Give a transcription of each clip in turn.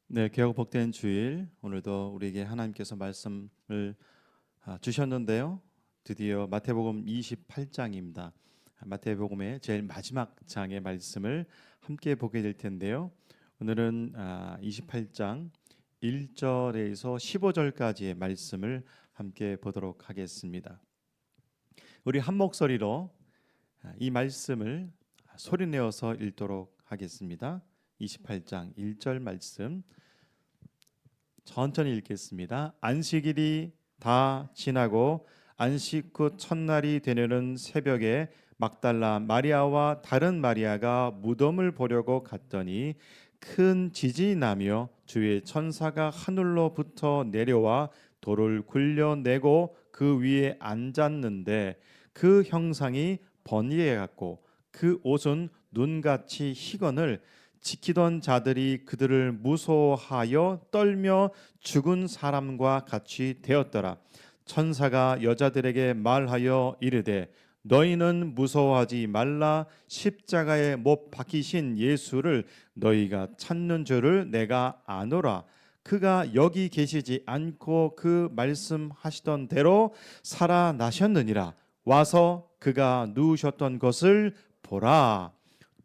네, 개혁 복된 주일 오늘도 우리에게 하나님께서 말씀을 주셨는데요. 드디어 마태복음 28장입니다. 마태복음의 제일 마지막 장의 말씀을 함께 보게 될 텐데요. 오늘은 28장 1절에서 15절까지의 말씀을 함께 보도록 하겠습니다. 우리 한 목소리로 이 말씀을 소리내어서 읽도록 하겠습니다. 28장 1절 말씀 천천히 읽겠습니다. 안식일이 다 지나고 안식 후 첫날이 되려는 새벽에 막달라 마리아와 다른 마리아가 무덤을 보려고 갔더니 큰 지진이 나며 주의 천사가 하늘로부터 내려와 돌을 굴려내고 그 위에 앉았는데 그 형상이 번개 같고 그 옷은 눈같이 희건을 지키던 자들이 그들을 무서워하여 떨며 죽은 사람과 같이 되었더라. 천사가 여자들에게 말하여 이르되 너희는 무서워하지 말라. 십자가에 못 박히신 예수를 너희가 찾는 줄을 내가 아노라. 그가 여기 계시지 않고 그 말씀하시던 대로 살아나셨느니라. 와서 그가 누우셨던 것을 보라.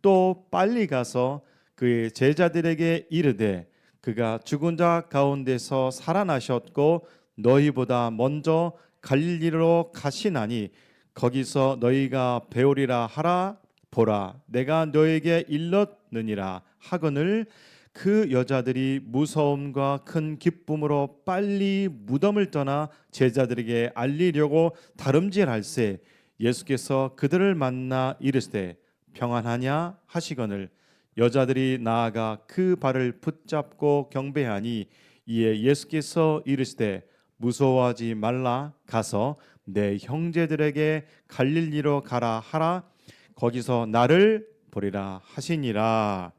또 빨리 가서 그의 제자들에게 이르되 그가 죽은 자 가운데서 살아나셨고 너희보다 먼저 갈릴리로 가시나니 거기서 너희가 배우리라 하라. 보라, 내가 너에게 일렀느니라 하거늘. 그 여자들이 무서움과 큰 기쁨으로 빨리 무덤을 떠나 제자들에게 알리려고 다름질할세 예수께서 그들을 만나 이르시되 평안하냐 하시거늘 여자들이 나아가 그 발을 붙잡고 경배하니 이에 예수께서 이르시되 무서워하지 말라. 가서 내 형제들에게 갈릴리로 가라 하라. 거기서 나를 보리라 하시니라.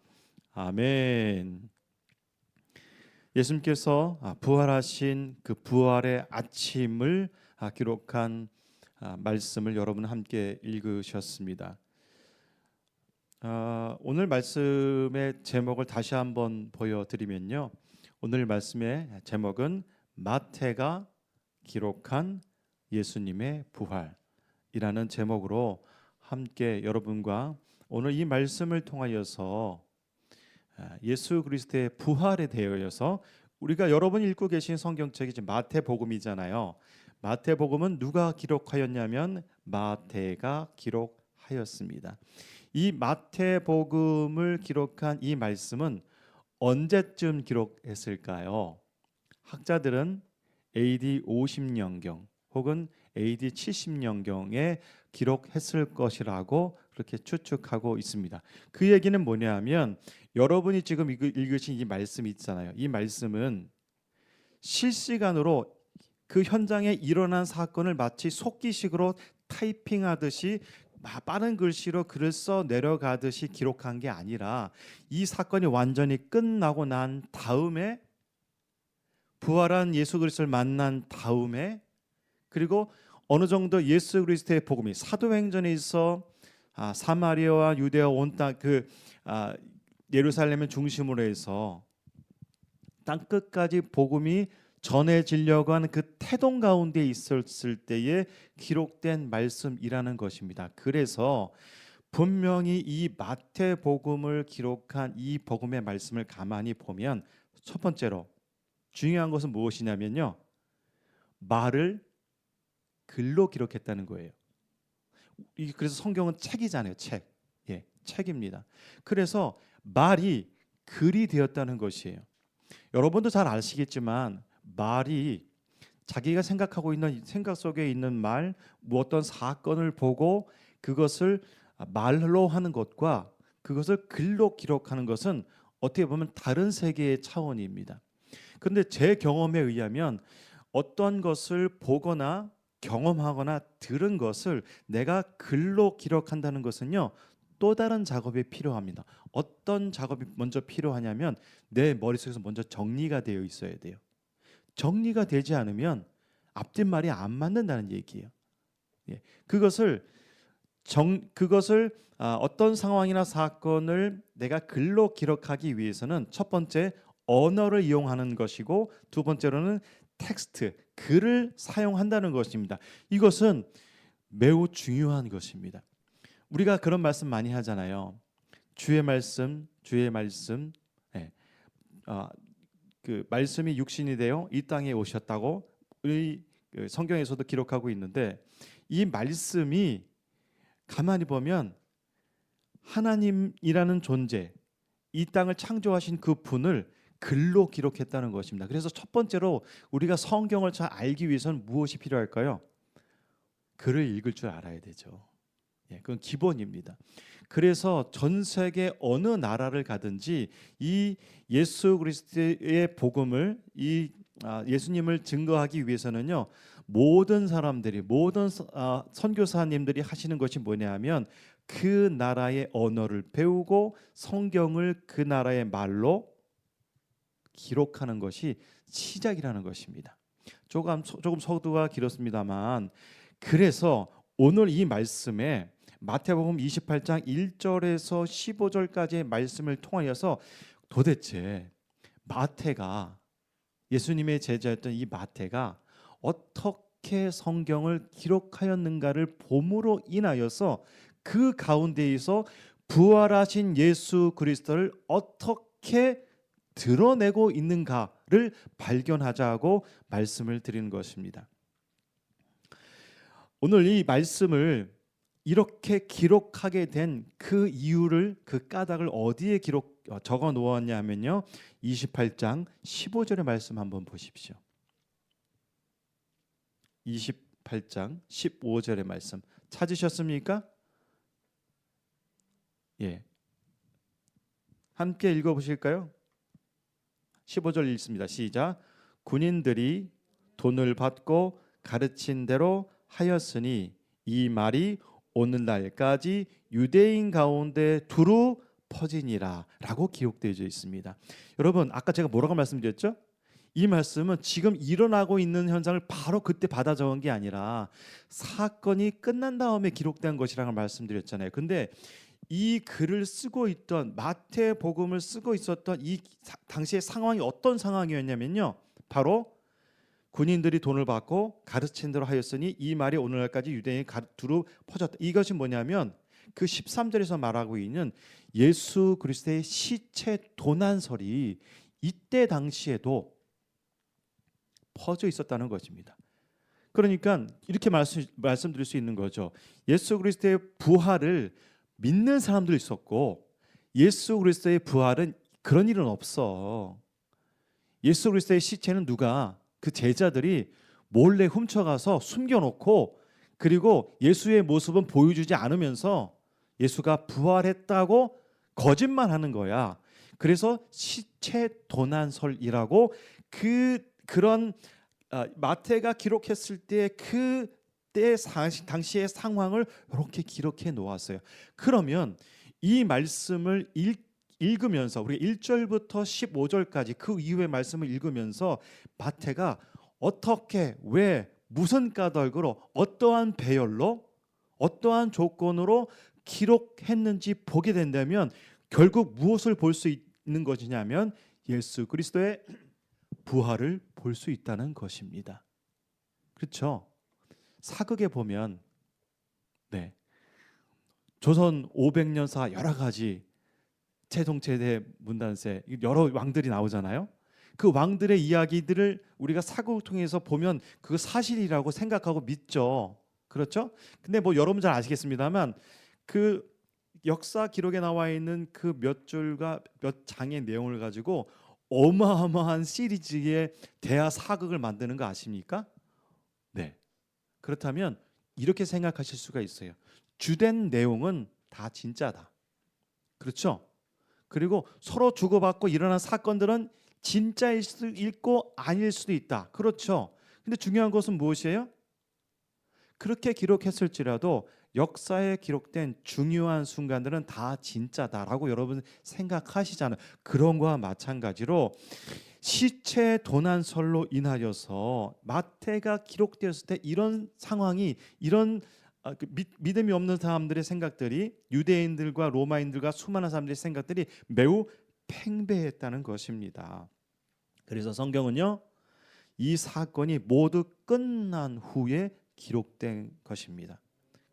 아멘. 예수님께서 부활하신 그 부활의 아침을 기록한 말씀을 여러분 함께 읽으셨습니다. 오늘 말씀의 제목을 다시 한번 보여드리면요. 오늘 말씀의 제목은 마태가 기록한 예수님의 부활이라는 제목으로 함께 여러분과 오늘 이 말씀을 통하여서 예수 그리스도의 부활에 대하여서 우리가 여러분이 읽고 계신 성경책이 마태복음이잖아요. 마태복음은 누가 기록하였냐면 마태가 기록하였습니다. 이 마태복음을 기록한 이 말씀은 언제쯤 기록했을까요? 학자들은 AD 50년경 혹은 AD 70년경에 기록했을 것이라고 그렇게 추측하고 있습니다. 그 얘기는 뭐냐면 여러분이 지금 읽으신 이 말씀 있잖아요. 이 말씀은 실시간으로 그 현장에 일어난 사건을 마치 속기식으로 타이핑하듯이 빠른 글씨로 글을 써 내려가듯이 기록한 게 아니라 이 사건이 완전히 끝나고 난 다음에 부활한 예수 그리스도를 만난 다음에 그리고 어느 정도 예수 그리스도의 복음이 사도행전에 있어 사마리아와 유대와 온 땅 그 예루살렘을 중심으로 해서 땅 끝까지 복음이 전해지려고 하는 그 태동 가운데 있었을 때에 기록된 말씀이라는 것입니다. 그래서 분명히 이 마태복음을 기록한 이 복음의 말씀을 가만히 보면 첫 번째로 중요한 것은 무엇이냐면요. 말을 글로 기록했다는 거예요. 그래서 성경은 책이잖아요. 책. 예, 책입니다. 그래서 말이 글이 되었다는 것이에요. 여러분도 잘 아시겠지만 말이 자기가 생각하고 있는 생각 속에 있는 말, 어떤 사건을 보고 그것을 말로 하는 것과 그것을 글로 기록하는 것은 어떻게 보면 다른 세계의 차원입니다. 그런데 제 경험에 의하면 어떤 것을 보거나 경험하거나 들은 것을 내가 글로 기록한다는 것은요. 또 다른 작업이 필요합니다. 어떤 작업이 먼저 필요하냐면 내 머릿속에서 먼저 정리가 되어 있어야 돼요. 정리가 되지 않으면 앞뒷말이 안 맞는다는 얘기예요. 예. 그것을 어떤 상황이나 사건을 내가 글로 기록하기 위해서는 첫 번째 언어를 이용하는 것이고, 두 번째로는 텍스트, 글을 사용한다는 것입니다. 이것은 매우 중요한 것입니다. 우리가 그런 말씀 많이 하잖아요. 주의 말씀, 주의 말씀. 네. 그 말씀이 육신이 되어 이 땅에 오셨다고 우리 성경에서도 기록하고 있는데, 이 말씀이 가만히 보면 하나님이라는 존재, 이 땅을 창조하신 그 분을 글로 기록했다는 것입니다. 그래서 첫 번째로 우리가 성경을 잘 알기 위해서는 무엇이 필요할까요? 글을 읽을 줄 알아야 되죠. 예, 그건 기본입니다. 그래서 전 세계 어느 나라를 가든지 이 예수 그리스도의 복음을, 예수님을 증거하기 위해서는요, 모든 사람들이, 모든 선교사님들이 하시는 것이 뭐냐면 그 나라의 언어를 배우고 성경을 그 나라의 말로 기록하는 것이 시작이라는 것입니다. 조금 서두가 길었습니다만, 그래서 오늘 이 말씀에 마태복음 28장 1절에서 15절까지의 말씀을 통하여서 도대체 마태가, 예수님의 제자였던 이 마태가 어떻게 성경을 기록하였는가를 봄으로 인하여서 그 가운데에서 부활하신 예수 그리스도를 어떻게 드러내고 있는가를 발견하자고 말씀을 드리는 것입니다. 오늘 이 말씀을 이렇게 기록하게 된 그 이유를, 그 까닭을 어디에 적어 놓았냐 하면요, 28장 15절의 말씀 한번 보십시오. 28장 15절의 말씀 찾으셨습니까? 예, 함께 읽어보실까요? 15절 읽습니다. 시작. 군인들이 돈을 받고 가르친 대로 하였으니 이 말이 오늘날까지 유대인 가운데 두루 퍼지니라 라고 기록되어 있습니다. 여러분, 아까 제가 뭐라고 말씀드렸죠? 이 말씀은 지금 일어나고 있는 현상을 바로 그때 받아 적은 게 아니라 사건이 끝난 다음에 기록된 것이라고 말씀드렸잖아요. 근데 이 글을 쓰고 있던, 마태복음을 쓰고 있었던 이 당시의 상황이 어떤 상황이었냐면요, 바로 군인들이 돈을 받고 가르친 대로 하였으니 이 말이 오늘날까지 유대인에 두루 퍼졌다. 이것이 뭐냐면 그 13절에서 말하고 있는 예수 그리스도의 시체 도난설이 이때 당시에도 퍼져 있었다는 것입니다. 그러니까 이렇게 말씀드릴 수 있는 거죠. 예수 그리스도의 부활을 믿는 사람도 있었고, 예수 그리스도의 부활은 그런 일은 없어. 예수 그리스도의 시체는 누가, 그 제자들이 몰래 훔쳐가서 숨겨놓고, 그리고 예수의 모습은 보여주지 않으면서 예수가 부활했다고 거짓말하는 거야. 그래서 시체 도난설이라고 그런 마태가 기록했을 때 그때 당시의 상황을 이렇게 기록해 놓았어요. 그러면 이 말씀을 읽으면서 우리가 1절부터 15절까지 그 이후의 말씀을 읽으면서 마태가 어떻게, 왜, 무슨 까닭으로, 어떠한 배열로, 어떠한 조건으로 기록했는지 보게 된다면 결국 무엇을 볼 수 있는 것이냐면 예수 그리스도의 부활을 볼 수 있다는 것입니다. 그렇죠? 사극에 보면 조선 500년사 여러 가지 채동체대 문단세 여러 왕들이 나오잖아요. 그 왕들의 이야기들을 우리가 사극을 통해서 보면 그 사실이라고 생각하고 믿죠. 그렇죠? 근데 뭐 여러분 잘 아시겠습니다만 그 역사 기록에 나와 있는 그 몇 줄과 몇 장의 내용을 가지고 어마어마한 시리즈의 대하 사극을 만드는 거 아십니까? 네. 그렇다면 이렇게 생각하실 수가 있어요. 주된 내용은 다 진짜다. 그렇죠? 그리고 서로 주고받고 일어난 사건들은 진짜일 수도 있고 아닐 수도 있다. 그렇죠? 근데 중요한 것은 무엇이에요? 그렇게 기록했을지라도 역사에 기록된 중요한 순간들은 다 진짜다라고 여러분 생각하시잖아요. 그런 거와 마찬가지로 시체 도난설로 인하여서 마태가 기록되었을 때 이런 상황이, 이런 믿음이 없는 사람들의 생각들이, 유대인들과 로마인들과 수많은 사람들의 생각들이 매우 팽배했다는 것입니다. 그래서 성경은요, 이 사건이 모두 끝난 후에 기록된 것입니다.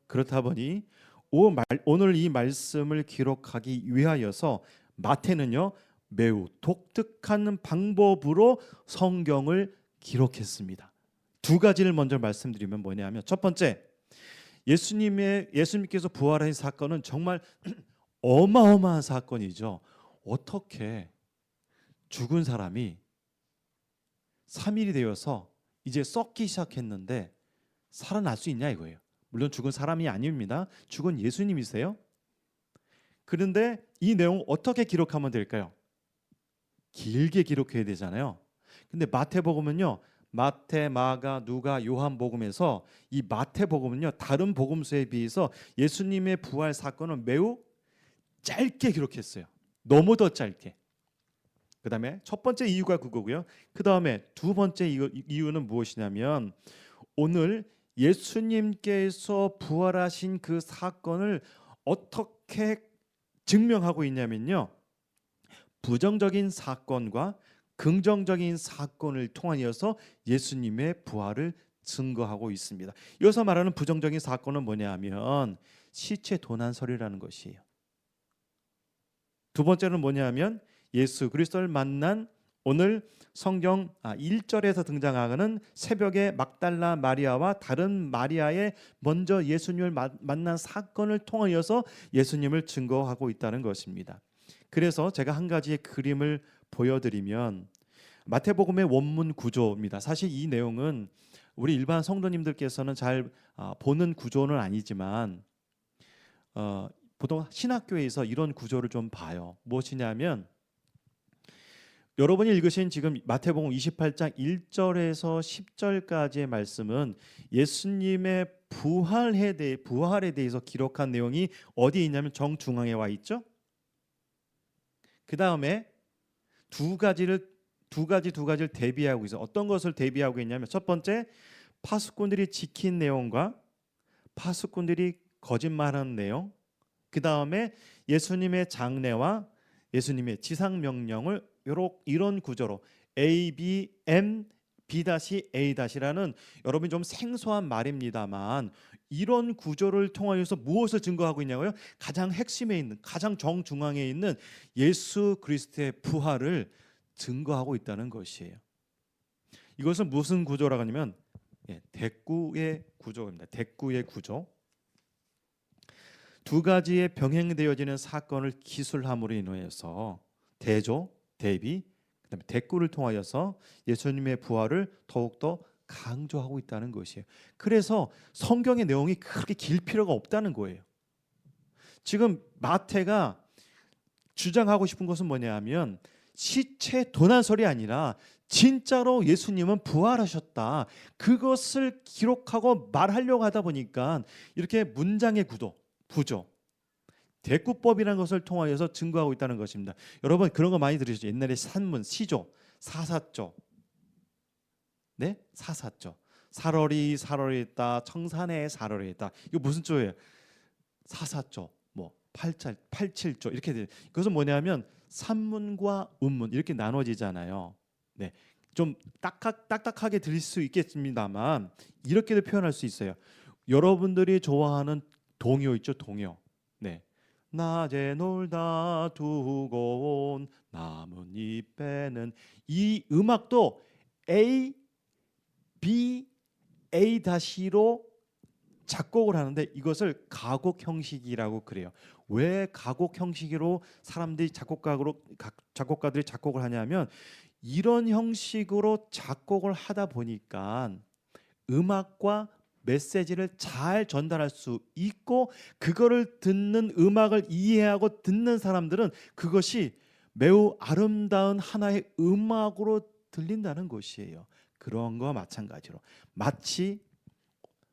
그렇다 보니 오늘 이 말씀을 기록하기 위하여서 마태는요, 매우 독특한 방법으로 성경을 기록했습니다. 두 가지를 먼저 말씀드리면 뭐냐면, 첫 번째, 예수님께서 부활하신 사건은 정말 어마어마한 사건이죠. 어떻게 죽은 사람이 3일이 되어서 이제 썩기 시작했는데 살아날 수 있냐 이거예요. 물론 죽은 사람이 아닙니다. 죽은 예수님이세요. 그런데 이 내용 어떻게 기록하면 될까요? 길게 기록해야 되잖아요. 근데 마태복음은요, 마태, 마가, 누가, 요한복음에서 이 마태복음은요, 다른 복음서에 비해서 예수님의 부활 사건을 매우 짧게 기록했어요. 너무 더 짧게. 그다음에 첫 번째 이유가 그거고요. 그다음에 두 번째 이유는 무엇이냐면, 오늘 예수님께서 부활하신 그 사건을 어떻게 증명하고 있냐면요, 부정적인 사건과 긍정적인 사건을 통하여서 예수님의 부활을 증거하고 있습니다. 여기서 말하는 부정적인 사건은 뭐냐면 시체 도난설이라는 것이에요. 두 번째는 뭐냐면 예수 그리스도를 만난, 오늘 성경 1절에서 등장하는 새벽에 막달라 마리아와 다른 마리아의 먼저 예수님을 만난 사건을 통하여서 예수님을 증거하고 있다는 것입니다. 그래서 제가 한 가지의 그림을 보여드리면, 마태복음의 원문 구조입니다. 사실 이 내용은 우리 일반 성도님들께서는 잘 보는 구조는 아니지만 보통 신학교에서 이런 구조를 좀 봐요. 무엇이냐면, 여러분이 읽으신 지금 마태복음 28장 1절에서 10절까지의 말씀은 예수님의 부활에 대해서 기록한 내용이 어디에 있냐면 정중앙에 와 있죠. 그 다음에 두 가지를 대비하고 있어요. 어떤 것을 대비하고 있냐면, 첫 번째, 파수꾼들이 지킨 내용과 파수꾼들이 거짓말하는 내용, 그 다음에 예수님의 장례와 예수님의 지상 명령을 이런 구조로 A, B, M, B-A-라는 여러분이 좀 생소한 말입니다만, 이런 구조를 통하여서 무엇을 증거하고 있냐고요? 가장 핵심에 있는, 가장 정중앙에 있는 예수 그리스도의 부활을 증거하고 있다는 것이에요. 이것은 무슨 구조라고 하냐면 대꾸의 구조입니다. 대꾸의 구조. 두 가지의 병행되어지는 사건을 기술함으로 인해서 대조, 대비, 그다음에 대꾸를 통하여서 예수님의 부활을 더욱더 강조하고 있다는 것이에요. 그래서 성경의 내용이 그렇게 길 필요가 없다는 거예요. 지금 마태가 주장하고 싶은 것은 뭐냐면, 시체 도난설이 아니라 진짜로 예수님은 부활하셨다, 그것을 기록하고 말하려고 하다 보니까 이렇게 문장의 구조, 대꾸법이라는 것을 통하여서 증거하고 있다는 것입니다. 여러분 그런 거 많이 들으시죠? 옛날에 산문, 시조, 사사조. 네? 사사조. 살얼이 있다, 청산에 살얼이 있다. 이거 무슨 조예요? 사사조, 뭐 87조 이렇게 돼요. 그것은 뭐냐면 산문과 운문 이렇게 나눠지잖아요. 네. 좀 딱딱하게 들릴 수 있겠습니다만 이렇게도 표현할 수 있어요. 여러분들이 좋아하는 동요 있죠? 동요. 네. 낮에 놀다 두고 온 나뭇잎에는, 이 음악도 A, B, A-로 작곡을 하는데 이것을 가곡 형식이라고 그래요. 왜 가곡 형식으로 작곡가들이 작곡을 하냐면, 이런 형식으로 작곡을 하다 보니까 음악과 메시지를 잘 전달할 수 있고, 그거를 듣는, 음악을 이해하고 듣는 사람들은 그것이 매우 아름다운 하나의 음악으로 들린다는 것이에요. 그런 거와 마찬가지로 마치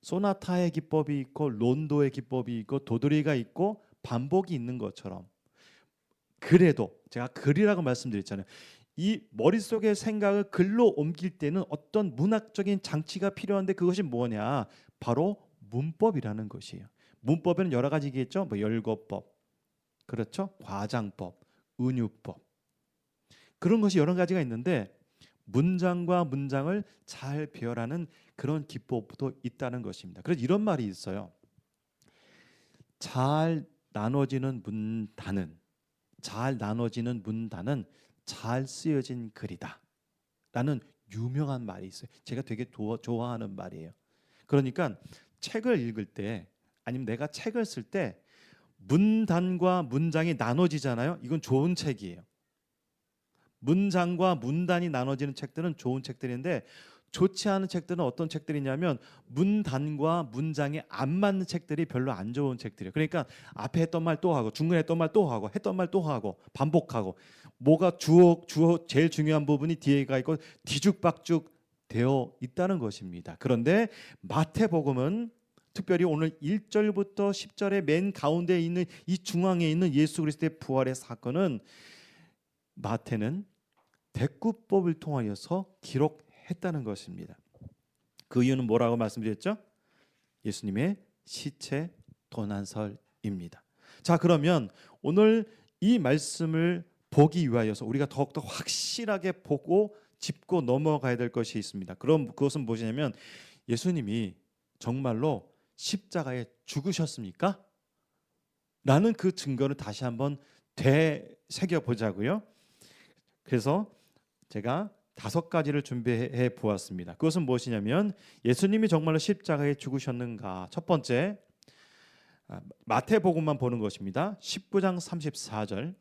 소나타의 기법이 있고 론도의 기법이 있고 도드리가 있고 반복이 있는 것처럼, 그래도 제가 글이라고 말씀드렸잖아요. 이 머릿속의 생각을 글로 옮길 때는 어떤 문학적인 장치가 필요한데, 그것이 뭐냐? 바로 문법이라는 것이에요. 문법에는 여러 가지겠죠. 뭐 열거법, 그렇죠? 과장법, 은유법, 그런 것이 여러 가지가 있는데, 문장과 문장을 잘 배열하는 그런 기법도 있다는 것입니다. 그래서 이런 말이 있어요. 잘 나눠지는 문단은 잘 쓰여진 글이다 라는 유명한 말이 있어요. 제가 되게 좋아하는 말이에요. 그러니까 책을 읽을 때 아니면 내가 책을 쓸 때 문단과 문장이 나눠지잖아요. 이건 좋은 책이에요. 문장과 문단이 나눠지는 책들은 좋은 책들인데, 좋지 않은 책들은 어떤 책들이냐면 문단과 문장이 안 맞는 책들이 별로 안 좋은 책들이에요. 그러니까 앞에 했던 말 또 하고, 중간에 했던 말 또 하고, 했던 말 또 하고, 반복하고, 뭐가 주어 제일 중요한 부분이 뒤에가 있고 뒤죽박죽 되어 있다는 것입니다. 그런데 마태복음은 특별히 오늘 1절부터 10절의 맨 가운데 있는 이 중앙에 있는 예수 그리스도의 부활의 사건은 마태는 대꾸법을 통하여서 기록했다는 것입니다. 그 이유는 뭐라고 말씀드렸죠? 예수님의 시체 도난설입니다. 자, 그러면 오늘 이 말씀을 보기 위하여서 우리가 더욱더 확실하게 보고 짚고 넘어가야 될 것이 있습니다. 그럼 그것은 무엇이냐면, 예수님이 정말로 십자가에 죽으셨습니까? 라는 그 증거를 다시 한번 되새겨 보자고요. 그래서 제가 5가지를 준비해 보았습니다. 그것은 무엇이냐면, 예수님이 정말로 십자가에 죽으셨는가? 첫 번째, 마태복음만 보는 것입니다. 19장 34절.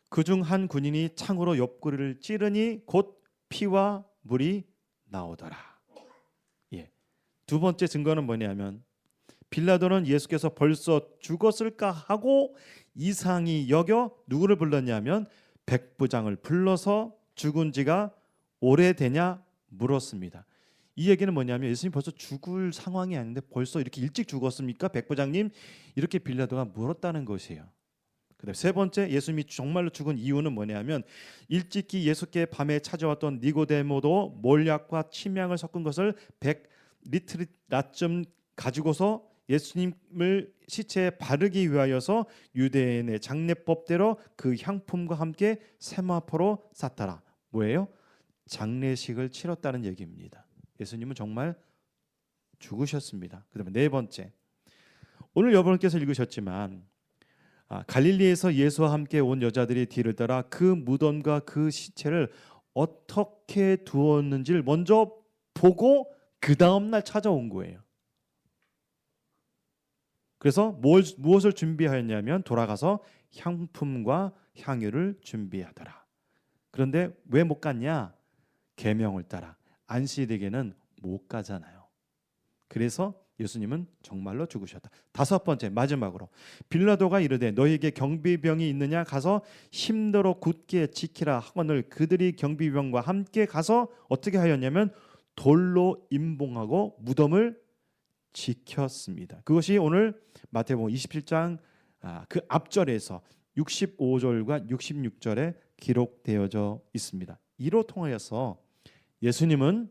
그중 한 군인이 창으로 옆구리를 찌르니 곧 피와 물이 나오더라. 예. 두 번째 증거는 뭐냐면, 빌라도는 예수께서 벌써 죽었을까 하고 이상히 여겨 누구를 불렀냐면 백부장을 불러서 죽은 지가 오래되냐 물었습니다. 이 얘기는 뭐냐면, 예수님 벌써 죽을 상황이 아닌데 벌써 이렇게 일찍 죽었습니까? 백부장님, 이렇게 빌라도가 물었다는 것이에요. 그다음 세 번째, 예수님이 정말로 죽은 이유는 뭐냐면, 일찍이 예수께 밤에 찾아왔던 니고데모도 몰약과 침향을 섞은 것을 100리트라쯤 가지고서 예수님을 시체에 바르기 위하여서 유대인의 장례법대로 그 향품과 함께 세마포로 쌌더라. 뭐예요? 장례식을 치렀다는 얘기입니다. 예수님은 정말 죽으셨습니다. 그다음에 네 번째, 오늘 여러분께서 읽으셨지만 갈릴리에서 예수와 함께 온 여자들이 뒤를 따라 그 무덤과 그 시체를 어떻게 두었는지를 먼저 보고 그 다음 날 찾아온 거예요. 그래서 무엇을 준비하였냐면 돌아가서 향품과 향유를 준비하더라. 그런데 왜 못 갔냐? 계명을 따라 안식일에는 못 가잖아요. 그래서 예수님은 정말로 죽으셨다. 5번째, 마지막으로, 빌라도가 이르되 너희에게 경비병이 있느냐? 가서 힘들어 굳게 지키라 하거늘 그들이 경비병과 함께 가서 어떻게 하였냐면 돌로 임봉하고 무덤을 지켰습니다. 그것이 오늘 마태복음 27장 그 앞절에서 65절과 66절에 기록되어져 있습니다. 이로 통하여서 예수님은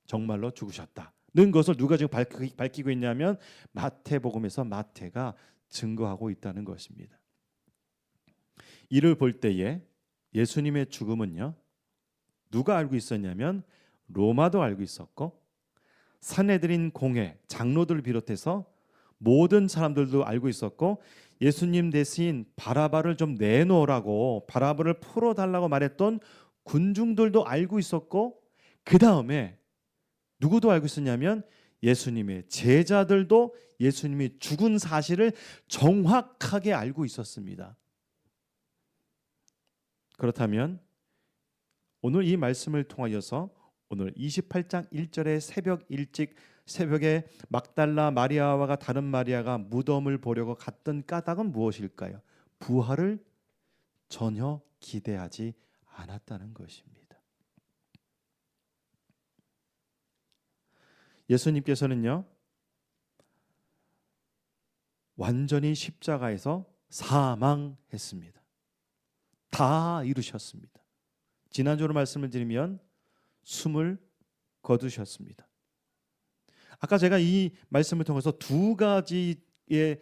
정말로 죽으셨다는 것을 누가 지금 밝히고 있냐면 마태복음에서 마태가 증거하고 있다는 것입니다. 이를 볼 때에 예수님의 죽음은요, 누가 알고 있었냐면 로마도 알고 있었고 산헤드린 공회 장로들을 비롯해서 모든 사람들도 알고 있었고, 예수님 대신 바라바를 좀 내놓으라고, 바라바를 풀어달라고 말했던 군중들도 알고 있었고, 그 다음에 누구도 알고 있었냐면 예수님의 제자들도 예수님이 죽은 사실을 정확하게 알고 있었습니다. 그렇다면 오늘 이 말씀을 통하여서 오늘 28장 1절에 새벽 일찍 새벽에 막달라 마리아와 다른 마리아가 무덤을 보려고 갔던 까닭은 무엇일까요? 부활을 전혀 기대하지 않았다는 것입니다. 예수님께서는요, 완전히 십자가에서 사망했습니다. 다 이루셨습니다. 지난주로 말씀을 드리면 숨을 거두셨습니다. 아까 제가 이 말씀을 통해서 2가지의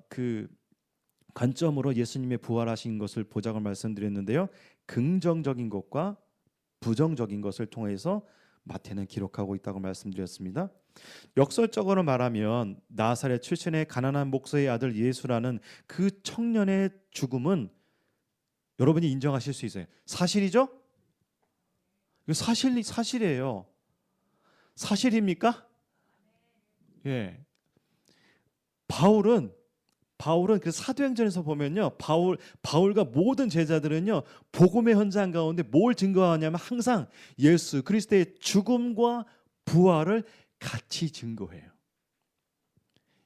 그 관점으로 예수님의 부활하신 것을 보자고 말씀드렸는데요. 긍정적인 것과 부정적인 것을 통해서 마태는 기록하고 있다고 말씀드렸습니다. 역설적으로 말하면 나사렛 출신의 가난한 목사의 아들 예수라는 그 청년의 죽음은 여러분이 인정하실 수 있어요. 사실이죠? 이거 사실이에요. 사실입니까? 예. 바울은 그 사도행전에서 보면요, 바울과 모든 제자들은요, 복음의 현장 가운데 뭘 증거하냐면 항상 예수 그리스도의 죽음과 부활을 같이 증거해요.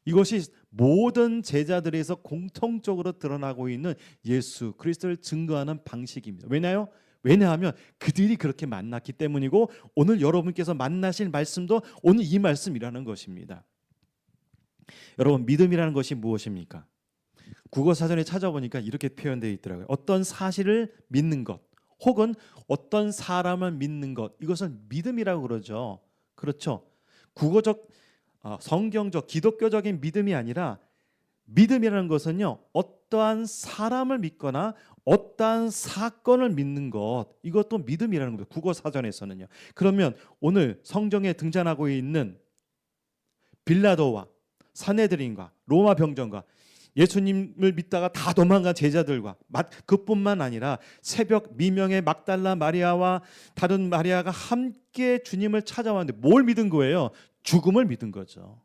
이것이 모든 제자들에서 공통적으로 드러나고 있는 예수 그리스도를 증거하는 방식입니다. 왜냐하면 그들이 그렇게 만났기 때문이고, 오늘 여러분께서 만나실 말씀도 오늘 이 말씀이라는 것입니다. 여러분, 믿음이라는 것이 무엇입니까? 국어사전에 찾아보니까 이렇게 표현되어 있더라고요. 어떤 사실을 믿는 것, 혹은 어떤 사람을 믿는 것, 이것을 믿음이라고 그러죠. 그렇죠? 국어적, 성경적, 기독교적인 믿음이 아니라, 믿음이라는 것은요, 어떠한 사람을 믿거나 어떠한 사건을 믿는 것, 이것도 믿음이라는 겁니다. 국어사전에서는요. 그러면 오늘 성경에 등장하고 있는 빌라도와 산헤드린과 로마 병정과 예수님을 믿다가 다 도망간 제자들과 그뿐만 아니라 새벽 미명의 막달라 마리아와 다른 마리아가 함께 주님을 찾아왔는데 뭘 믿은 거예요? 죽음을 믿은 거죠.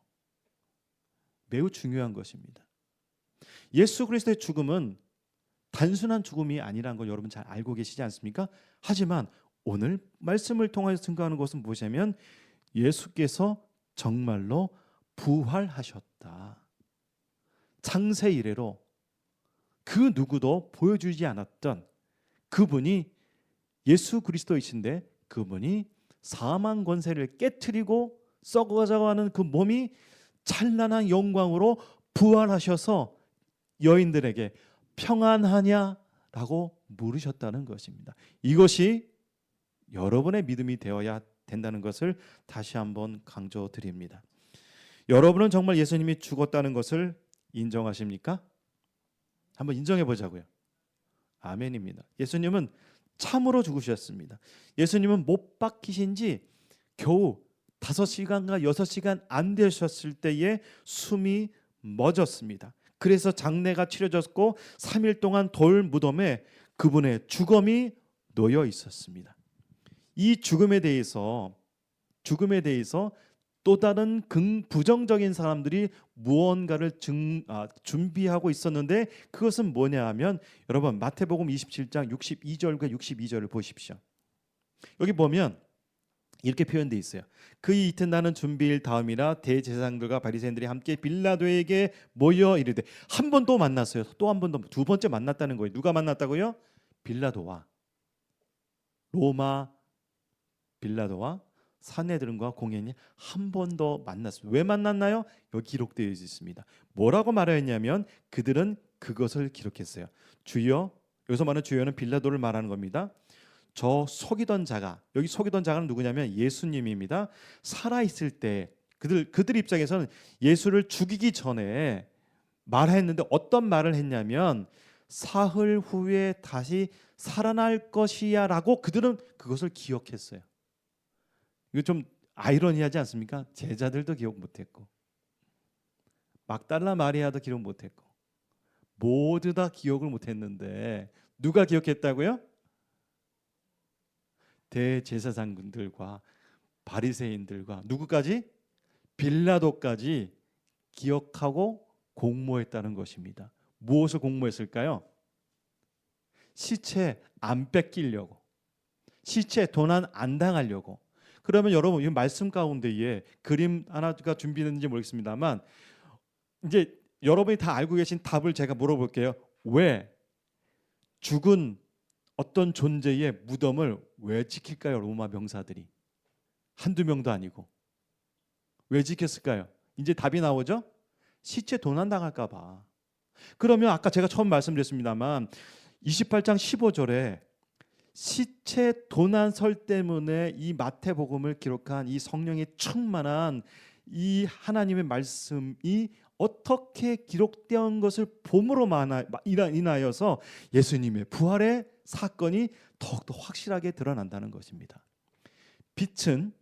매우 중요한 것입니다. 예수 그리스도의 죽음은 단순한 죽음이 아니라는 걸 여러분 잘 알고 계시지 않습니까? 하지만 오늘 말씀을 통해서 증거하는 것은 무엇이냐면 예수께서 정말로 부활하셨다. 창세 이래로 그 누구도 보여주지 않았던 그분이 예수 그리스도이신데, 그분이 사망 권세를 깨트리고 썩어져가는 그 몸이 찬란한 영광으로 부활하셔서 여인들에게 평안하냐라고 물으셨다는 것입니다. 이것이 여러분의 믿음이 되어야 된다는 것을 다시 한번 강조드립니다. 여러분은 정말 예수님이 죽었다는 것을 인정하십니까? 한번 인정해 보자고요. 아멘입니다. 예수님은 참으로 죽으셨습니다. 예수님은 못 박히신 지 겨우 5시간과 6시간 안 되셨을 때에 숨이 멎었습니다. 그래서 장례가 치러졌고 3일 동안 돌 무덤에 그분의 죽음이 놓여 있었습니다. 이 죽음에 대해서 또 다른 부정적인 사람들이 무언가를 준비하고 있었는데, 그것은 뭐냐 하면 여러분 마태복음 27장 62절과 62절을 보십시오. 여기 보면 이렇게 표현되어 있어요. 그 이튿날은 준비일 다음이라 대제사장들과 바리새인들이 함께 빌라도에게 모여 이르되, 한 번 또 만났어요. 또 한 번 더, 두 번째 만났다는 거예요. 누가 만났다고요? 로마 빌라도와 산헤드린과 공회인이 한 번 더 만났습니다. 왜 만났나요? 여기 기록되어 있습니다. 뭐라고 말하였냐면 그들은 그것을 기록했어요. 주여, 여기서 말하는 주여는 빌라도를 말하는 겁니다. 저 속이던 자가, 여기 속이던 자가 누구냐면 예수님입니다. 살아있을 때 그들 입장에서는 예수를 죽이기 전에 말했는데, 어떤 말을 했냐면 사흘 후에 다시 살아날 것이야 라고 그들은 그것을 기억했어요. 이거 좀 아이러니하지 않습니까? 제자들도 기억 못했고, 막달라 마리아도 기억 못했고, 모두 다 기억을 못했는데 누가 기억했다고요? 대제사장들과 바리새인들과 누구까지? 빌라도까지 기억하고 공모했다는 것입니다. 무엇을 공모했을까요? 시체 안 뺏기려고, 시체 도난 안 당하려고. 그러면 여러분, 이 말씀 가운데에 그림 하나가 준비됐는지 모르겠습니다만, 이제 여러분이 다 알고 계신 답을 제가 물어볼게요. 왜 죽은 어떤 존재의 무덤을 왜 지킬까요? 로마 병사들이 한두 명도 아니고 왜 지켰을까요? 이제 답이 나오죠? 시체 도난당할까 봐. 그러면 아까 제가 처음 말씀드렸습니다만 28장 15절에 시체 도난설 때문에 이 마태복음을 기록한 이 성령의 충만한 이 하나님의 말씀이 어떻게 기록된 것을 봄으로 인하여서 예수님의 부활의 사건이 더욱더 확실하게 드러난다는 것입니다. 빛은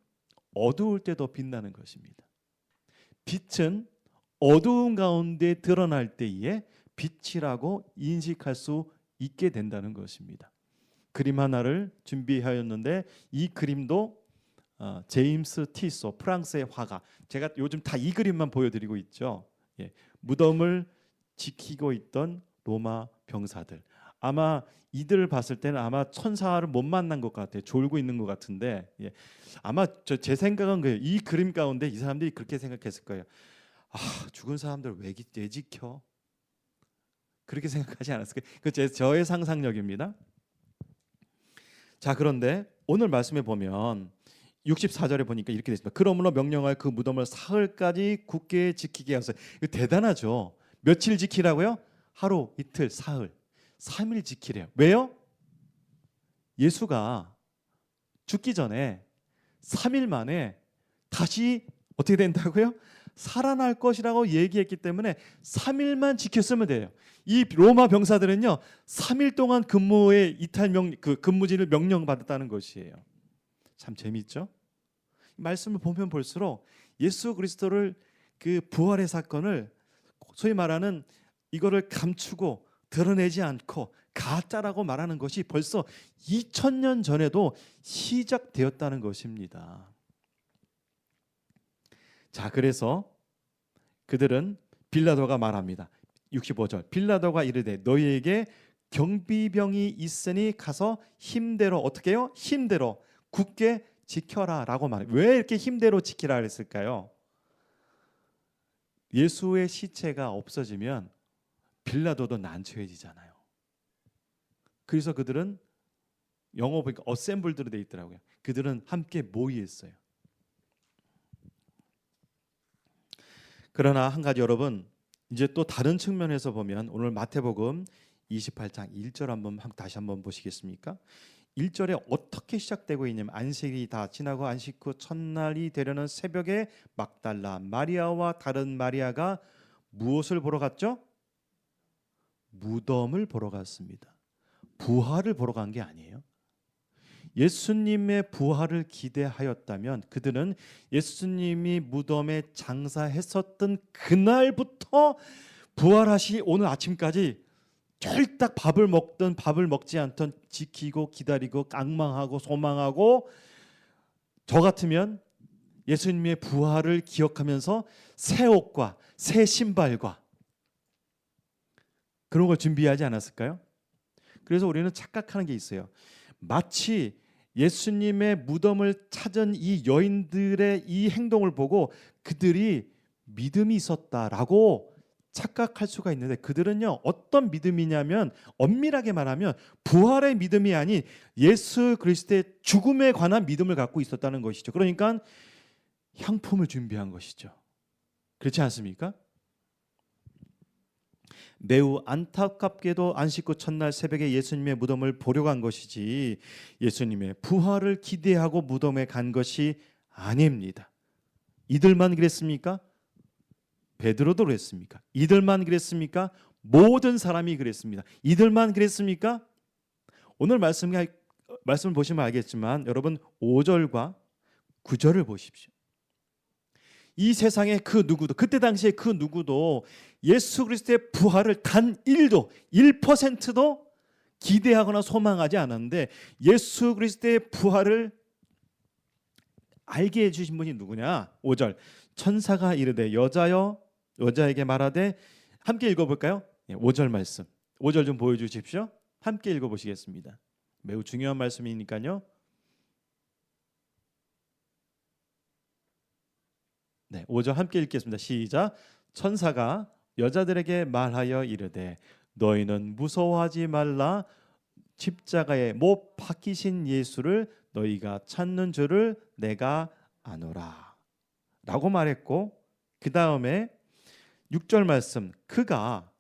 어두울 때도 빛나는 것입니다. 빛은 어두운 가운데 드러날 때에 빛이라고 인식할 수 있게 된다는 것입니다. 그림 하나를 준비하였는데 이 그림도 제임스 티소 프랑스의 화가, 제가 요즘 다 이 그림만 보여드리고 있죠. 예, 무덤을 지키고 있던 로마 병사들, 아마 이들을 봤을 때는 아마 천사를 못 만난 것 같아요. 졸고 있는 것 같은데, 예, 아마 제 생각은 그래요. 이 그림 가운데 이 사람들이 그렇게 생각했을 거예요. 아, 죽은 사람들 왜 지켜? 그렇게 생각하지 않았을까요? 그 저의 상상력입니다. 자, 그런데 오늘 말씀에 보면 64절에 보니까 이렇게 되어 있습니다. 그러므로 명령하여 그 무덤을 사흘까지 굳게 지키게 하소서. 이거 대단하죠. 며칠 지키라고요? 하루, 이틀, 사흘, 3일 지키래요. 왜요? 예수가 죽기 전에 3일 만에 다시 어떻게 된다고요? 살아날 것이라고 얘기했기 때문에 3일만 지켰으면 돼요. 이 로마 병사들은요, 3일 동안 근무의 근무지를 명령받았다는 것이에요. 참 재미있죠? 말씀을 보면 볼수록 예수 그리스도를, 그 부활의 사건을 소위 말하는 이거를 감추고 드러내지 않고 가짜라고 말하는 것이 벌써 2000년 전에도 시작되었다는 것입니다. 자, 그래서 그들은, 빌라도가 말합니다. 65절, 빌라도가 이르되 너희에게 경비병이 있으니 가서 힘대로, 어떻게 해요? 힘대로 굳게 지켜라 라고 말해요. 왜 이렇게 힘대로 지키라 그랬을까요? 예수의 시체가 없어지면 빌라도도 난처해지잖아요. 그래서 그들은, 영어 보니까 어셈블드로 되어 있더라고요. 그들은 함께 모이했어요. 그러나 한 가지 여러분, 이제 또 다른 측면에서 보면 오늘 마태복음 28장 1절 다시 한번 보시겠습니까? 1절에 어떻게 시작되고 있냐면, 안식이 다 지나고 안식 후 첫날이 되려는 새벽에 막달라 마리아와 다른 마리아가 무엇을 보러 갔죠? 무덤을 보러 갔습니다. 부활을 보러 간 게 아니에요. 예수님의 부활을 기대하였다면 그들은 예수님이 무덤에 장사했었던 그날부터 부활하시 오늘 아침까지 쫄딱 밥을 먹지 않던 지키고 기다리고 깡망하고 소망하고, 저 같으면 예수님의 부활을 기억하면서 새 옷과 새 신발과 그런 걸 준비하지 않았을까요? 그래서 우리는 착각하는 게 있어요. 마치 예수님의 무덤을 찾은 이 여인들의 이 행동을 보고 그들이 믿음이 있었다라고 착각할 수가 있는데, 그들은요, 어떤 믿음이냐면, 엄밀하게 말하면 부활의 믿음이 아닌 예수 그리스도의 죽음에 관한 믿음을 갖고 있었다는 것이죠. 그러니까 향품을 준비한 것이죠. 그렇지 않습니까? 매우 안타깝게도 안식 후 첫날 새벽에 예수님의 무덤을 보러 간 것이지 예수님의 부활을 기대하고 무덤에 간 것이 아닙니다. 이들만 그랬습니까? 베드로도 그랬습니까? 이들만 그랬습니까? 모든 사람이 그랬습니다. 이들만 그랬습니까? 오늘 말씀을 보시면 알겠지만 여러분 5절과 9절을 보십시오. 이 세상의 그 누구도, 그때 당시에 그 누구도 예수 그리스도의 부활을 단 1도, 1%도 기대하거나 소망하지 않았는데, 예수 그리스도의 부활을 알게 해주신 분이 누구냐? 5절, 천사가 이르되 여자에게 말하되, 함께 읽어볼까요? 5절 말씀, 5절 좀 보여주십시오. 함께 읽어보시겠습니다. 매우 중요한 말씀이니까요. 네, 5절 함께 읽겠습니다. 시작. 천사가 여자들에게 말하여 이르되 너희는 무서워하지 말라. 십자가에 못 박히신 예수를 너희가 찾는 줄을 내가 아노라 라고 말했고, 그 다음에 6절 말씀, 그가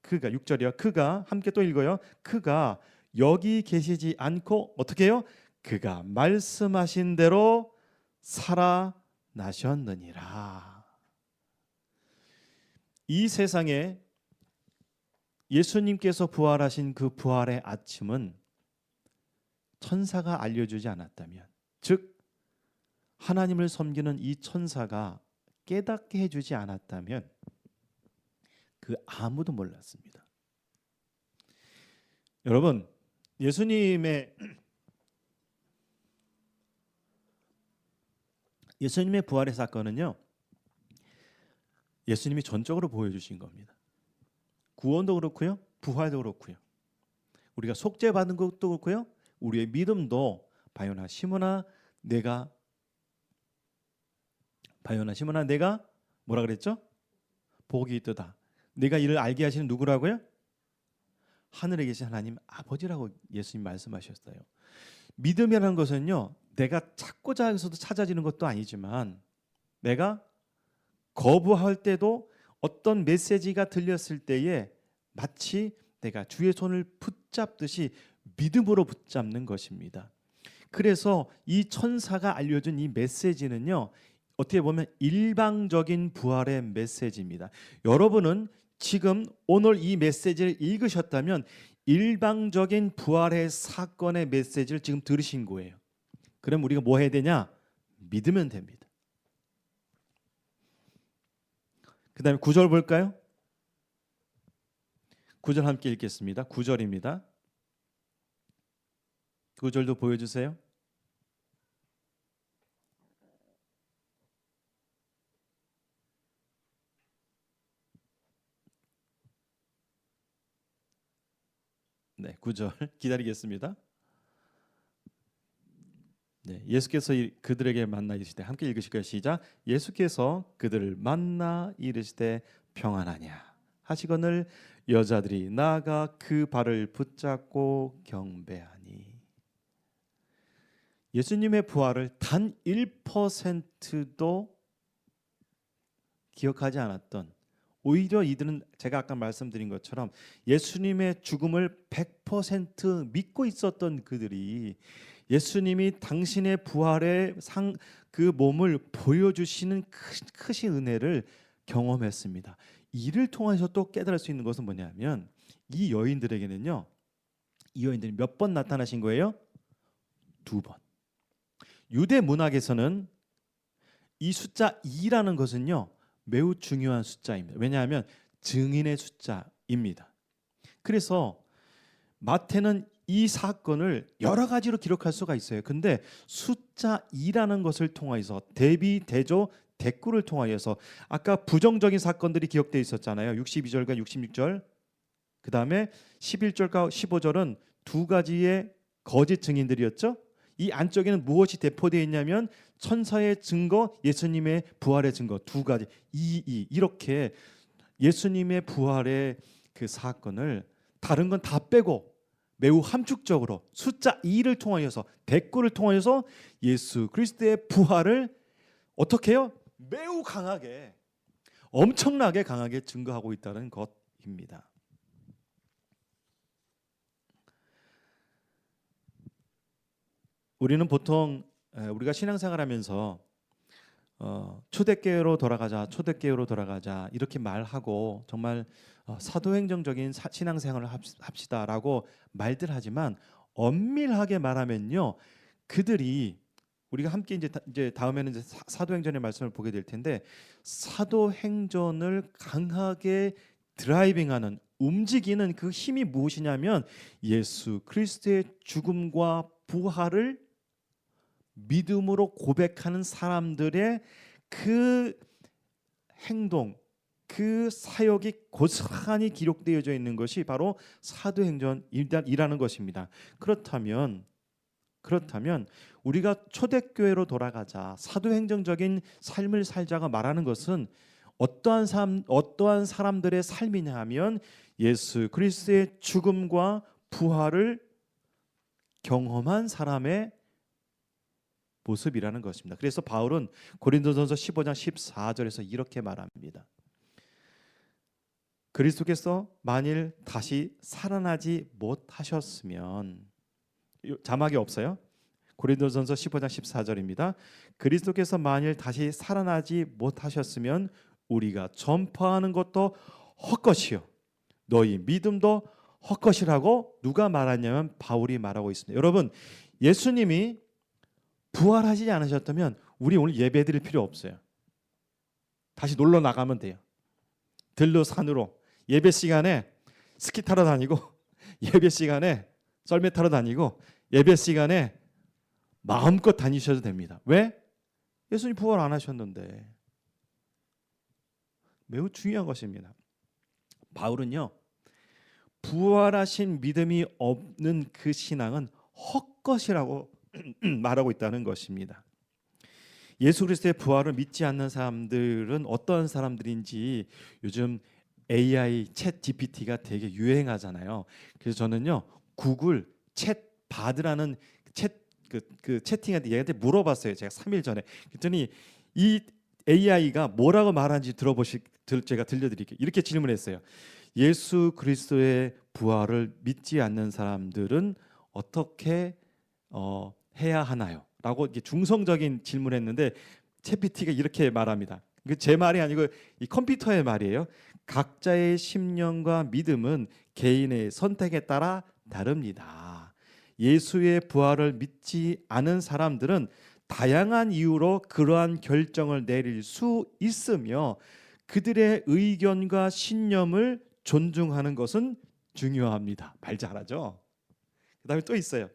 6절이요. 그가, 함께 또 읽어요. 그가 여기 계시지 않고 어떻게 해요? 그가 말씀하신 대로 살아나셨느니라. 이 세상에 예수님께서 부활하신 그 부활의 아침은 천사가 알려주지 않았다면, 즉 하나님을 섬기는 이 천사가 깨닫게 해주지 않았다면 그 아무도 몰랐습니다. 여러분, 예수님의 부활의 사건은요, 예수님이 전적으로 보여주신 겁니다. 구원도 그렇고요, 부활도 그렇고요, 우리가 속죄받은 것도 그렇고요, 우리의 믿음도 바요나 시므나 내가 뭐라 그랬죠? 복이 있도다. 내가 이를 알게 하시는 누구라고요? 하늘에 계신 하나님 아버지라고 예수님 말씀하셨어요. 믿음이라는 것은요, 내가 찾고자 해서도 찾아지는 것도 아니지만 내가 거부할 때도 어떤 메시지가 들렸을 때에 마치 내가 주의 손을 붙잡듯이 믿음으로 붙잡는 것입니다. 그래서 이 천사가 알려준 이 메시지는요, 어떻게 보면 일방적인 부활의 메시지입니다. 여러분은 지금 오늘 이 메시지를 읽으셨다면 일방적인 부활의 사건의 메시지를 지금 들으신 거예요. 그럼 우리가 뭐 해야 되냐? 믿으면 됩니다. 그 다음에 9절 볼까요? 9절 함께 읽겠습니다. 9절입니다. 9절도 보여주세요. 네, 9절 기다리겠습니다. 네, 예수께서 그들에게 만나 이르시되, 함께 읽으실까요? 시작. 예수께서 그들을 만나 이르시되 평안하냐 하시거늘 여자들이 나아가 그 발을 붙잡고 경배하니. 예수님의 부활을 단 1%도 기억하지 않았던, 오히려 이들은 제가 아까 말씀드린 것처럼 예수님의 죽음을 100% 믿고 있었던 그들이 예수님이 당신의 부활의 그 몸을 보여주시는 크신 은혜를 경험했습니다. 이를 통해서 또 깨달을 수 있는 것은 뭐냐면, 이 여인들에게는요, 이 여인들이 몇 번 나타나신 거예요? 2번. 유대 문학에서는 이 숫자 2라는 것은요, 매우 중요한 숫자입니다. 왜냐하면 증인의 숫자입니다. 그래서 마태는 이 사건을 여러 가지로 기록할 수가 있어요. 근데 숫자 2라는 것을 통하여서 대비, 대조, 대꾸를 통하여서 아까 부정적인 사건들이 기록되어 있었잖아요. 62절과 66절. 그 다음에 11절과 15절은 두 가지의 거짓 증인들이었죠. 이 안쪽에는 무엇이 대포되어 있냐면 천사의 증거, 예수님의 부활의 증거, 두 가지. 이렇게 예수님의 부활의 그 사건을 다른 건 다 빼고 매우 함축적으로 숫자 2를 통하여서, 대꾸를 통하여서 예수 그리스도의 부활을 어떻게 해요? 매우 강하게, 엄청나게 강하게 증거하고 있다는 것입니다. 우리는 보통 우리가 신앙생활하면서 초대교회로 돌아가자 이렇게 말하고 정말 사도행정적인 신앙생활을 합시다라고 말들 하지만, 엄밀하게 말하면요, 그들이, 우리가 함께 이제 다음에는 이제 사도행전의 말씀을 보게 될 텐데, 사도행전을 강하게 드라이빙하는, 움직이는 그 힘이 무엇이냐면 예수 그리스도의 죽음과 부활을 믿음으로 고백하는 사람들의 그 행동, 그 사역이 고스란히 기록되어져 있는 것이 바로 사도행전이라는 것입니다. 그렇다면 우리가 초대교회로 돌아가자, 사도행정적인 삶을 살자가 말하는 것은 어떠한 사람들의 삶이냐 하면 예수 그리스도의 죽음과 부활을 경험한 사람의 모습이라는 것입니다. 그래서 바울은 고린도전서 15장 14절에서 이렇게 말합니다. 그리스도께서 만일 다시 살아나지 못하셨으면, 자막이 없어요. 고린도전서 15장 14절입니다. 그리스도께서 만일 다시 살아나지 못하셨으면 우리가 전파하는 것도 헛것이요 너희 믿음도 헛것이라고 누가 말하냐면 바울이 말하고 있습니다. 여러분, 예수님이 부활하시지 않으셨다면 우리 오늘 예배 드릴 필요 없어요. 다시 놀러 나가면 돼요. 들로 산으로 예배 시간에 스키 타러 다니고 예배 시간에 썰매 타러 다니고 예배 시간에 마음껏 다니셔도 됩니다. 왜? 예수님 부활 안 하셨는데. 매우 중요한 것입니다. 바울은요, 부활하신 믿음이 없는 그 신앙은 헛것이라고 말하고 있다는 것입니다. 예수 그리스도의 부활을 믿지 않는 사람들은 어떤 사람들인지 요즘 AI 챗 GPT가 되게 유행하잖아요. 그래서 저는요 구글 챗 바드라는 그 채팅한테 얘한테 물어봤어요. 제가 3일 전에. 그랬더니 이 AI가 뭐라고 말하는지 제가 들려드릴게요. 이렇게 질문했어요. 예수 그리스도의 부활을 믿지 않는 사람들은 어떻게 해야 하나요? 라고 이렇게 중성적인 질문했는데 챗GPT가 이렇게 말합니다. 제 말이 아니고 이 컴퓨터의 말이에요. 각자의 심령과 믿음은 개인의 선택에 따라 다릅니다. 예수의 부활을 믿지 않은 사람들은 다양한 이유로 그러한 결정을 내릴 수 있으며 그들의 의견과 신념을 존중하는 것은 중요합니다. 말 잘하죠? 그다음에 또 있어요.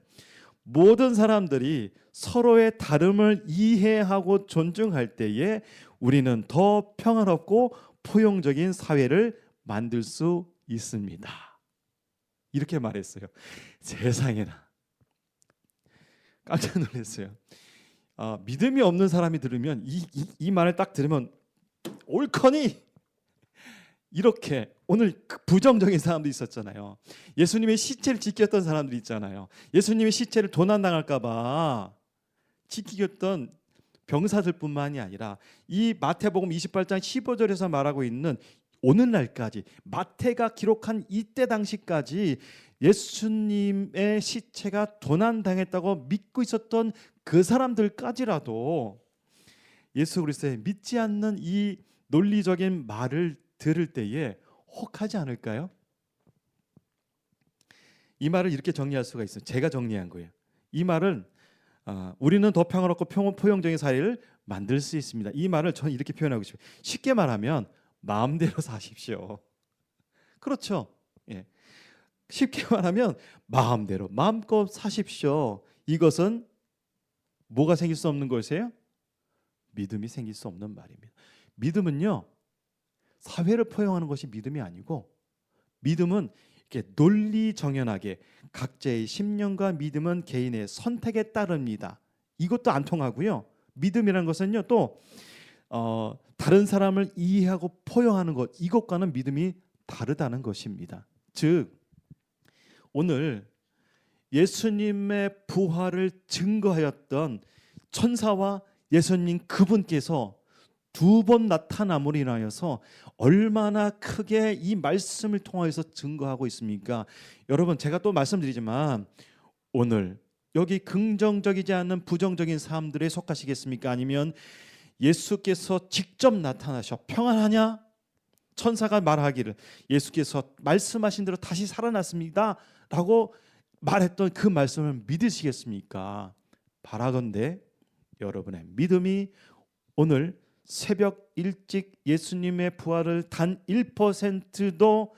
모든 사람들이 서로의 다름을 이해하고 존중할 때에 우리는 더 평화롭고 포용적인 사회를 만들 수 있습니다. 이렇게 말했어요. 세상에나. 깜짝 놀랐어요. 믿음이 없는 사람이 들으면 이 말을 딱 들으면 옳거니 이렇게 오늘 부정적인 사람도 있었잖아요. 예수님의 시체를 지켰던 사람들이 있잖아요. 예수님의 시체를 도난당할까 봐 지키겠던 병사들뿐만이 아니라 이 마태복음 28장 15절에서 말하고 있는 오늘날까지 마태가 기록한 이때 당시까지 예수님의 시체가 도난당했다고 믿고 있었던 그 사람들까지라도 예수 그리스도에 믿지 않는 이 논리적인 말을 들을 때에 혹하지 않을까요? 이 말을 이렇게 정리할 수가 있어요. 제가 정리한 거예요. 이 말은 우리는 더 평화롭고 포용적인 사회를 만들 수 있습니다. 이 말을 저는 이렇게 표현하고 싶어요. 쉽게 말하면 마음대로 사십시오. 그렇죠? 예. 쉽게 말하면 마음대로 마음껏 사십시오. 이것은 뭐가 생길 수 없는 것이에요? 믿음이 생길 수 없는 말입니다. 믿음은요, 사회를 포용하는 것이 믿음이 아니고 믿음은 이렇게 논리정연하게 각자의 심령과 믿음은 개인의 선택에 따릅니다. 이것도 안 통하고요. 믿음이라는 것은요 또 다른 사람을 이해하고 포용하는 것, 이것과는 믿음이 다르다는 것입니다. 즉 오늘 예수님의 부활을 증거하였던 천사와 예수님 그분께서 두 번 나타남으로 인하여서 얼마나 크게 이 말씀을 통하여서 증거하고 있습니까? 여러분, 제가 또 말씀드리지만 오늘 여기 긍정적이지 않은 부정적인 사람들에 속하시겠습니까? 아니면 예수께서 직접 나타나셔 평안하냐? 천사가 말하기를 예수께서 말씀하신 대로 다시 살아났습니다 라고 말했던 그 말씀을 믿으시겠습니까? 바라건대 여러분의 믿음이 오늘 새벽 일찍 예수님의 부활을 단 1%도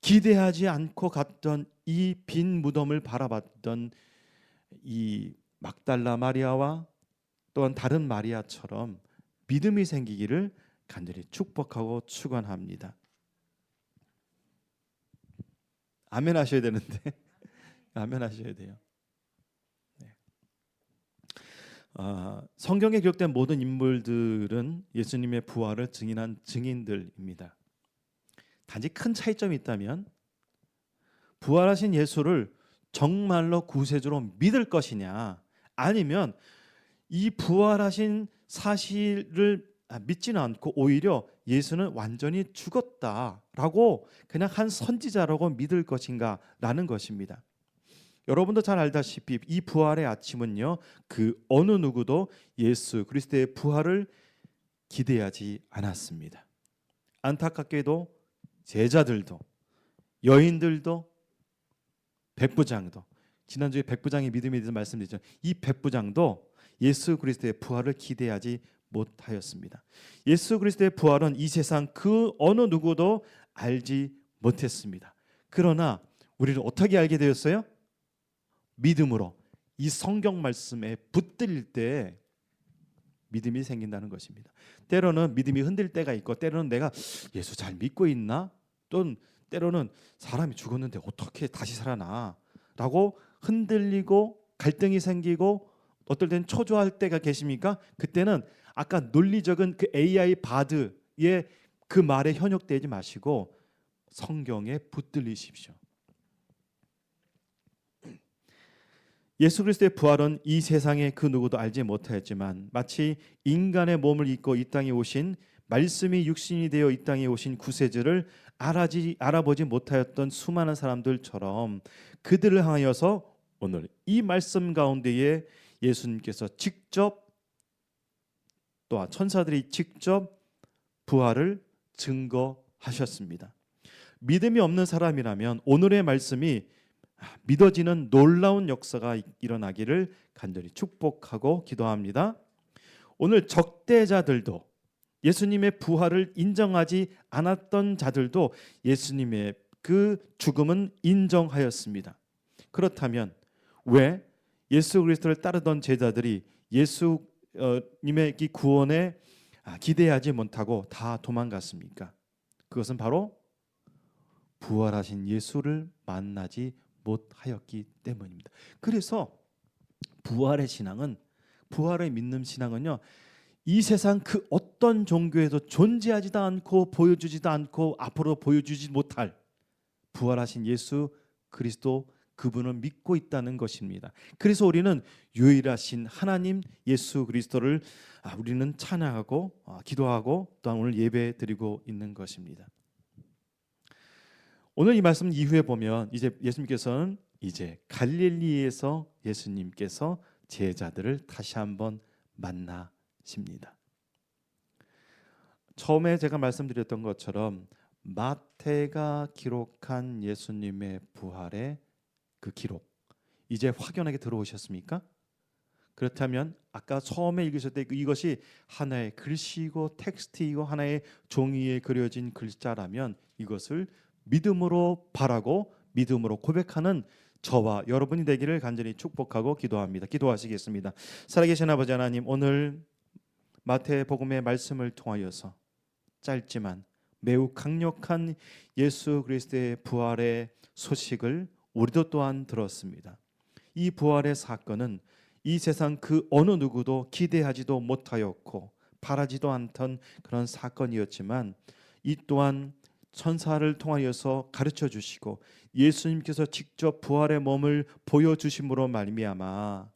기대하지 않고 갔던 이 빈 무덤을 바라봤던 이 막달라 마리아와 또한 다른 마리아처럼 믿음이 생기기를 간절히 축복하고 축원합니다. 아멘 하셔야 되는데 아멘 하셔야 돼요. 성경에 기록된 모든 인물들은 예수님의 부활을 증인한 증인들입니다. 단지 큰 차이점이 있다면 부활하신 예수를 정말로 구세주로 믿을 것이냐 아니면 이 부활하신 사실을 믿지는 않고 오히려 예수는 완전히 죽었다라고 그냥 한 선지자라고 믿을 것인가 라는 것입니다. 여러분도 잘 알다시피 이 부활의 아침은요 그 어느 누구도 예수 그리스도의 부활을 기대하지 않았습니다. 안타깝게도 제자들도, 여인들도, 백부장도, 지난주에 백부장의 믿음에 대해서 말씀드렸죠. 이 백부장도 예수 그리스도의 부활을 기대하지 못하였습니다. 예수 그리스도의 부활은 이 세상 그 어느 누구도 알지 못했습니다. 그러나 우리는 어떻게 알게 되었어요? 믿음으로. 이 성경 말씀에 붙들릴 때 믿음이 생긴다는 것입니다. 때로는 믿음이 흔들 때가 있고, 때로는 내가 예수 잘 믿고 있나? 또 때로는 사람이 죽었는데 어떻게 다시 살아나? 라고 흔들리고 갈등이 생기고 어떨 때는 초조할 때가 계십니까? 그때는 아까 논리적인 그 AI 바드의 그 말에 현혹되지 마시고 성경에 붙들리십시오. 예수 그리스도의 부활은 이 세상의 그 누구도 알지 못하였지만 마치 인간의 몸을 입고 이 땅에 오신, 말씀이 육신이 되어 이 땅에 오신 구세주를 알아보지 못하였던 수많은 사람들처럼 그들을 향하여서 오늘 이 말씀 가운데에 예수님께서 직접, 또한 천사들이 직접 부활을 증거하셨습니다. 믿음이 없는 사람이라면 오늘의 말씀이 믿어지는 놀라운 역사가 일어나기를 간절히 축복하고 기도합니다. 오늘 적대자들도, 예수님의 부활을 인정하지 않았던 자들도 예수님의 그 죽음은 인정하였습니다. 그렇다면 왜 예수 그리스도를 따르던 제자들이 예수님의 이 구원에 기대하지 못하고 다 도망갔습니까? 그것은 바로 부활하신 예수를 만나지 못하였기 때문입니다. 그래서 부활의 신앙은, 부활을 믿는 신앙은요, 이 세상 그 어떤 종교에도 존재하지도 않고 보여주지도 않고 앞으로 보여주지 못할 부활하신 예수 그리스도, 그분을 믿고 있다는 것입니다. 그래서 우리는 유일하신 하나님 예수 그리스도를 우리는 찬양하고 기도하고 또한 오늘 예배 드리고 있는 것입니다. 오늘 이 말씀 이후에 보면 이제 예수님께서는 이제 갈릴리에서 예수님께서 제자들을 다시 한번 만나십니다. 처음에 제가 말씀드렸던 것처럼 마태가 기록한 예수님의 부활의 그 기록, 이제 확연하게 들어오셨습니까? 그렇다면 아까 처음에 읽으실 때 이것이 하나의 글씨고 텍스트이고 하나의 종이에 그려진 글자라면 이것을 믿음으로 바라고 믿음으로 고백하는 저와 여러분이 되기를 간절히 축복하고 기도합니다. 기도하시겠습니다. 살아계신 아버지 하나님, 오늘 마태복음의 말씀을 통하여서 짧지만 매우 강력한 예수 그리스도의 부활의 소식을 우리도 또한 들었습니다. 이 부활의 사건은 이 세상 그 어느 누구도 기대하지도 못하였고 바라지도 않던 그런 사건이었지만 이 또한 천사를 통하여서 가르쳐 주시고 예수님께서 직접 부활의 몸을 보여주심으로 말미암아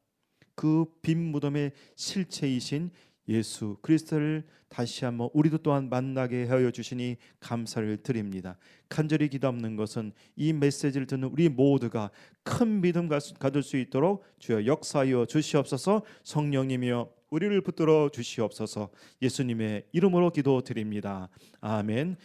그 빈 무덤의 실체이신 예수 그리스도를 다시 한번 우리도 또한 만나게 하여 주시니 감사를 드립니다. 간절히 기도하는 것은 이 메시지를 듣는 우리 모두가 큰 믿음 가질 수 있도록 주여 역사하여 주시옵소서. 성령님이여 우리를 붙들어 주시옵소서. 예수님의 이름으로 기도드립니다. 아멘.